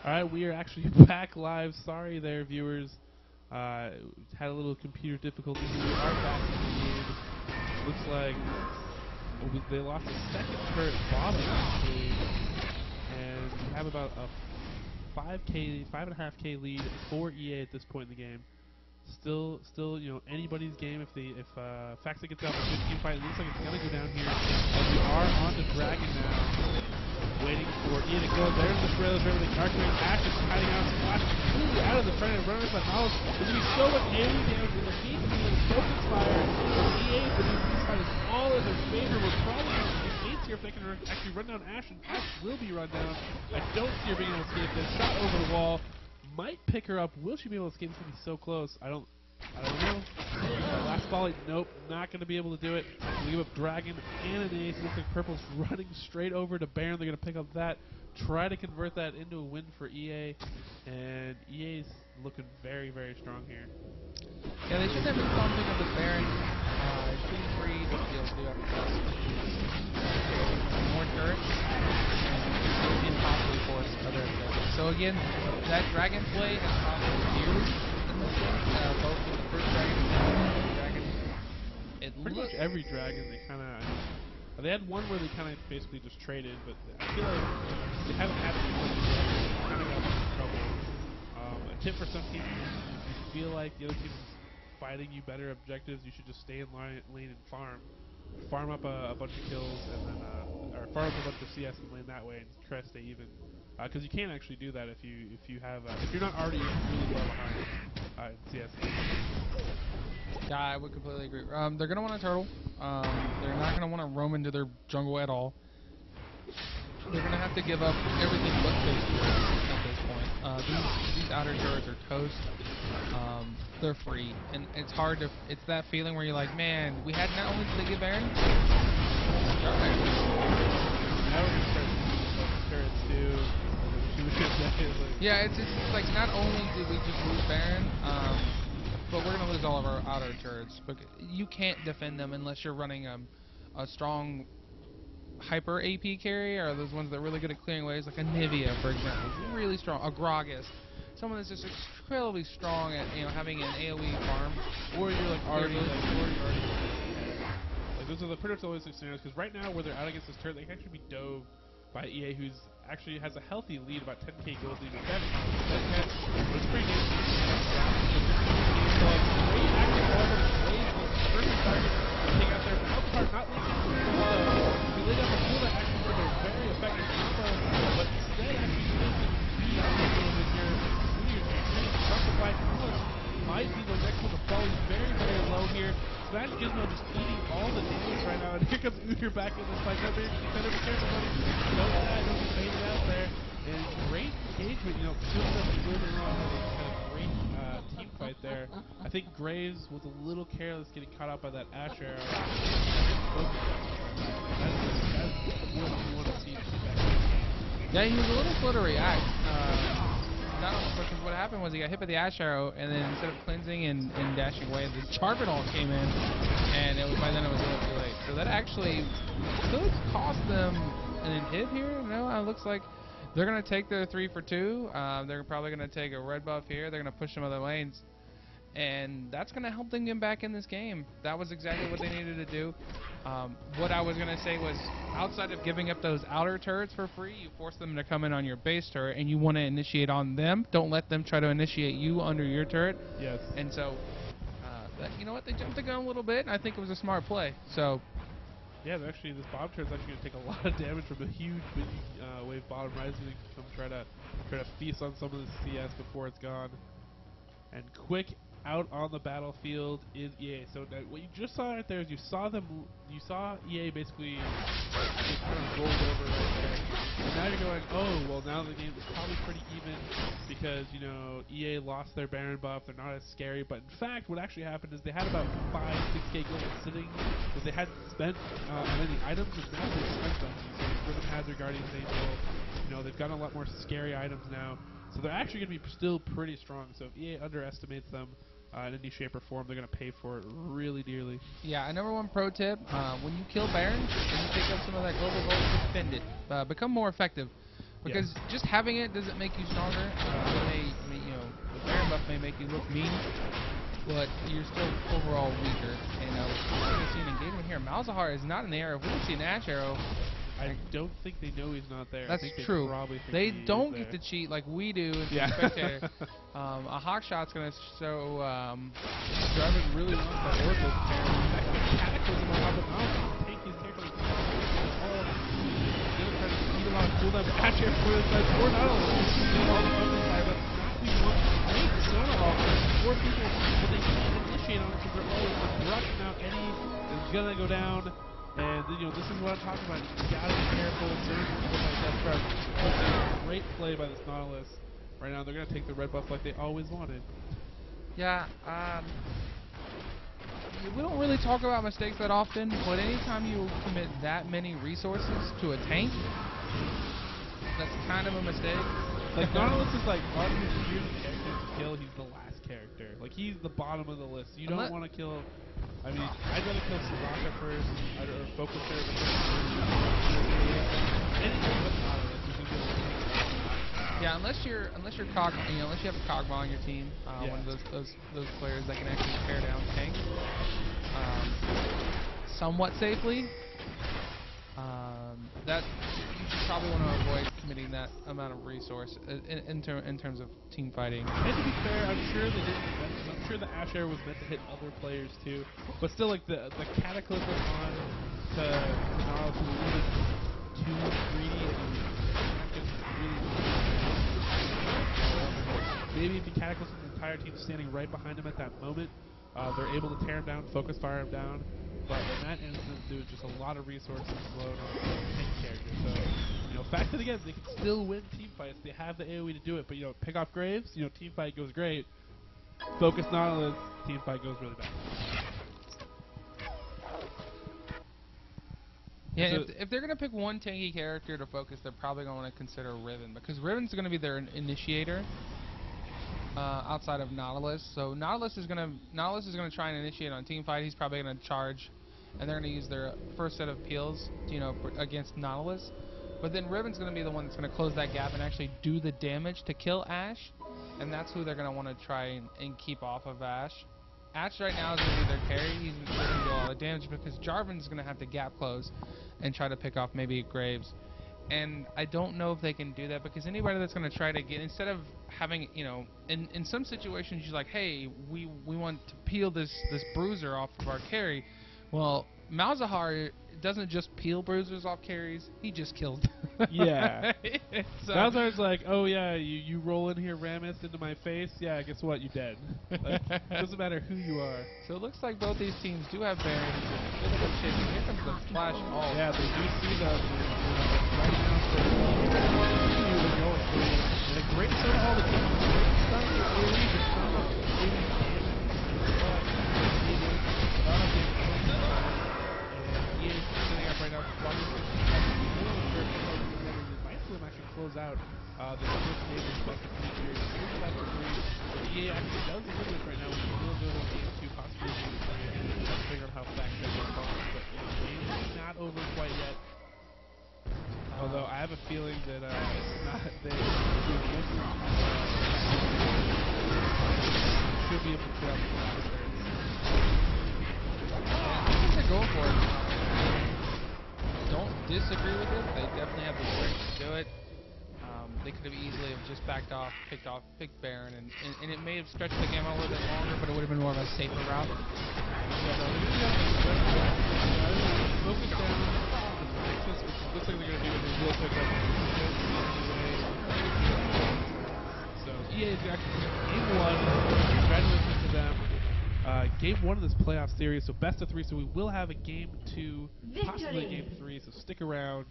All right, we are actually back live. Sorry there, viewers. Had a little computer difficulty. We are back in the game. Looks like they lost a second turret bottom, actually. And we have about a 5.5K lead for EA at this point in the game. Still, anybody's game. If Factset gets out a good team fight, it looks like it's gonna go down here. And we are on the Dragon now, waiting for EA to go. There's the trailer, everything. Archery Ash is hiding out. Flash completely out of the front and running by Knowledge. There's gonna be so much AoE damage in the heat and focus fire. And EA, the defense fight is all in their favor. We're probably going to get here if they can actually run down Ash, and Ash will be run down. I don't see her being able to escape this. Shot over the wall. Might pick her up. Will she be able to escape? It's going to be so close. I don't know. Last volley. Nope. Not going to be able to do it. We give up Dragon and an ace. Looks like Purple's running straight over to Baron. They're going to pick up that. Try to convert that into a win for EA. And EA's looking very, very strong here. Yeah, they should have been pumping up the Baron. Shooting free to be able to do more turrets. And possibly force other objectives. So again, that Dragon play has probably used in this game, both with the first Dragon and the second Dragon. Pretty much every Dragon, they kind of... They had one where they kind of basically just traded, but I feel like they haven't had it before. They kind of got into trouble. A tip for some teams, if you feel like the other team is fighting you better objectives, you should just stay in lane and farm up a bunch of kills, and then or farm up a bunch of CS and lane that way, and try to stay even. Because you can't actually do that if you're not already really well behind in CS. Yeah, I would completely agree. They're going to want a turtle. They're not going to want to roam into their jungle at all. They're going to have to give up everything but base turrets at this point. These outer turrets are toast. They're free. And it's hard to... It's that feeling where you're like, man, we had not only did they get Baron... Yeah, it's like not only did we just lose Baron, but we're going to lose all of our outer turrets. But you can't defend them unless you're running a strong hyper AP carry, or those ones that are really good at clearing waves, like a Nivea, for example. Really strong. A Gragas. Someone that's just incredibly strong at having an AoE farm. Or you're like already those are the pretty much always the scenarios, because right now where they're out against this turret, they can actually be dove by EA, who's actually has a healthy lead, about 10k gold lead. That catch was pretty good. So great active order, first target, take out there, but help part not leaking too low. If you lay down the full, that actually was a very effective combo, but instead actually still can beat out a little bit here. Supply might be the next one to fall. He's very, very low here. Smash Gizmo just eating all the damage right now, and here comes Udyr back in this fight. Better be careful, buddy. Don't die, don't get faded out there. And great engagement, two of them moving around, had a great team fight there. I think Graves was a little careless getting caught out by that Ash arrow. That's what you want to see. Yeah, he was a little slow to react. Because what happened was he got hit by the Ash Arrow, and then instead of cleansing and dashing away, the Charbonol came in, and by then it was a little too late. So that actually could cost them an inhib here. No, it looks like they're going to take their 3 for 2. They're probably going to take a red buff here. They're going to push some other lanes, and that's going to help them get back in this game. That was exactly what they needed to do. What I was going to say was, outside of giving up those outer turrets for free, you force them to come in on your base turret, and you want to initiate on them. Don't let them try to initiate you under your turret. Yes. And so, you know what? They jumped the gun a little bit, and I think it was a smart play. So. Yeah, actually, this bottom turret's actually going to take a lot of damage from a huge wave bottom rise. Going to come try to feast on some of the CS before it's gone. And quick out on the battlefield is EA. So what you just saw right there is you saw EA basically just kind of rolled over right there. And now you're going, oh, well, now the game is probably pretty even because, EA lost their Baron buff. They're not as scary. But in fact, what actually happened is they had about 5-6k gold sitting that they hadn't spent on any items, and now they've spent them. So Ribbon Hazard, Guardian's Angel, they've got a lot more scary items now. So they're actually going to be still pretty strong. So if EA underestimates them in any shape or form, they're going to pay for it really dearly. Yeah, a number one pro tip, when you kill Barons and you pick up some of that global gold, defend it. Become more effective. Because just having it doesn't make you stronger. The Baron buff may make you look mean, but you're still overall weaker. And we're going to see an engagement here. Malzahar is not in the air. If we can see an Ash Arrow, I don't think they know he's not there. that's I think true. They don't get to cheat like we do in the spectator. A hawk shot's going to show Jarvan really wants that Oracle to tear him. Cataclysm on top of Knowledge. Take his character. He's going to try to speed him out and cool down the Ash Arrow for his side. Or not only on the other side, but not even one to make Sona off. Four people, but they can't initiate on it because they're always abrupt. Now Eddie is going to go down. And this is what I'm talking about. You gotta be careful. Certain people like Death Crush. Great play by this Nautilus. Right now, they're gonna take the red buff like they always wanted. Yeah. We don't really talk about mistakes that often, but anytime you commit that many resources to a tank, that's kind of a mistake. Like Nautilus is like on his tier character to kill. He's the last character. Like he's the bottom of the list. You don't want to kill. I mean, I'd rather kill Soraka first, or focus her first. Anything but Nautilus, you can do it. Yeah, unless you have a Kog'Maw on your team, one of those players that can actually tear down tanks somewhat safely. That you should probably want to avoid committing that amount of resource in terms of team fighting. And to be fair, I'm sure they didn't. I'm sure the Ash Arrow was meant to hit other players too, but still, like the Cataclysm on to Nautilus was a little bit too greedy, and maybe if the Cataclysm, the entire team standing right behind him at that moment, they're able to tear him down, focus fire him down. But in that instance, there was just a lot of resources blown on the tank character. So, fact that again, they can still win team fights. They have the AoE to do it. But pick off Graves, team fight goes great. Focus Nautilus, team fight goes really bad. Yeah, if they're gonna pick one tanky character to focus, they're probably gonna want to consider Riven, because Riven's gonna be their initiator. Outside of Nautilus, so Nautilus is gonna try and initiate on team fight. He's probably gonna charge, and they're gonna use their first set of peels, against Nautilus. But then Riven's gonna be the one that's gonna close that gap and actually do the damage to kill Ash, and that's who they're gonna want to try and keep off of Ash. Ash right now is gonna be their carry. He's gonna do a lot of damage because Jarvan's gonna have to gap close and try to pick off maybe Graves. And I don't know if they can do that, because anybody that's going to try to get, instead of having, in some situations you're like, hey, we want to peel this bruiser off of our carry. Well, Malzahar doesn't just peel bruisers off carries, he just kills them. Yeah. So Malzahar's like, oh yeah, you roll in here Rammus into my face, yeah, guess what, you dead. Like, doesn't matter who you are. So it looks like both these teams do have Barons. Here comes the flash ult. Yeah, they do see them. Right now, they're going for it. And a great start all the teams. Great start with AoE, but not enough AoE and he is sitting up right now. Actually close out the first game of best of 3 series. EA actually does win this right now. We will go to game 2, possibly game 3. Depending on how Factset responds. But game is not over quite yet. Although I have a feeling that it's not. They should be able to put out the last turn. I think they're going for it. Don't disagree with it. They definitely have the strength to do it. They could have easily have just picked Baron, and it may have stretched the game out a little bit longer, but it would have been more of a safer route. Focus down the Nexus, which looks like they're going to do it real quick. So EA is actually game 1. Congratulations to them. Game 1 of this playoff series, so best of 3. So we will have a game 2, possibly a game 3. So stick around.